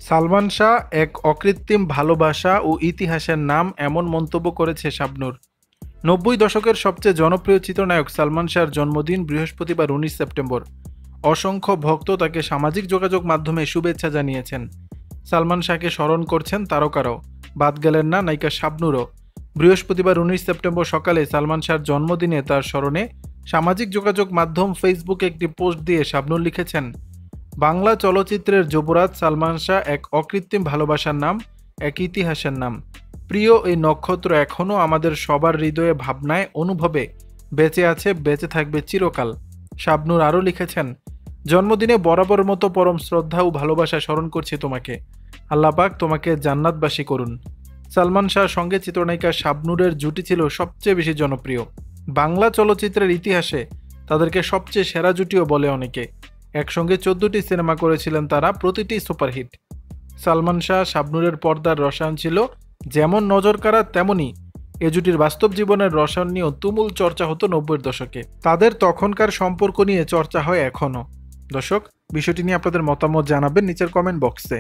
সালমান শাহ এক অকৃত্রিম ভালোবাসা ও ইতিহাসের নাম, এমন মন্তব্য করেছে শাবনূর। ৯০ দশকের সবচেয়ে জনপ্রিয় চিত্রনায়ক সালমান শাহর জন্মদিন বৃহস্পতিবার ১৯ সেপ্টেম্বর। অসংখ্য ভক্ত তাকে সামাজিক যোগাযোগ মাধ্যমে শুভেচ্ছা জানিয়েছেন। সালমান শাহকে স্মরণ করছেন তারকারাও, বাদ গেলেন না নায়িকা শাবনূরও। বৃহস্পতিবার ১৯ সেপ্টেম্বর সকালে সালমান শাহর জন্মদিনে তার স্মরণে সামাজিক যোগাযোগ মাধ্যম ফেসবুকে একটি পোস্ট দিয়ে শাবনূর লিখেছেন, বাংলা চলচ্চিত্রের যুবরাজ সালমান শাহ এক অকৃত্রিম ভালোবাসার নাম, এক ইতিহাসের নাম। প্রিয় এই নক্ষত্র এখনও আমাদের সবার হৃদয়ে, ভাবনায়, অনুভবে বেঁচে আছে, বেঁচে থাকবে চিরকাল। শাবনূর আরও লিখেছেন, জন্মদিনে বরাবর মতো পরম শ্রদ্ধা ও ভালোবাসা স্মরণ করছি তোমাকে। আল্লাহ পাক তোমাকে জান্নাতবাসী করুন। সালমান শাহর সঙ্গে চিত্রনায়িকা শাবনূরের জুটি ছিল সবচেয়ে বেশি জনপ্রিয়। বাংলা চলচ্চিত্রের ইতিহাসে তাদেরকে সবচেয়ে সেরা জুটিও বলে অনেকে। একসঙ্গে ১৪টি সিনেমা করেছিলেন তারা, প্রতিটি সুপারহিট। সালমান শাহ শাবনূরের পর্দার রসায়ন ছিল যেমন নজরকাড়া, তেমনি এ জুটির বাস্তব জীবনের রসায়ন নিয়েও তুমুল চর্চা হতো ৯০-এর দশকে। তাদের তখনকার সম্পর্ক নিয়ে চর্চা হয় এখনও। দর্শক, বিষয়টি নিয়ে আপনাদের মতামত জানাবেন নিচের কমেন্ট বক্সে।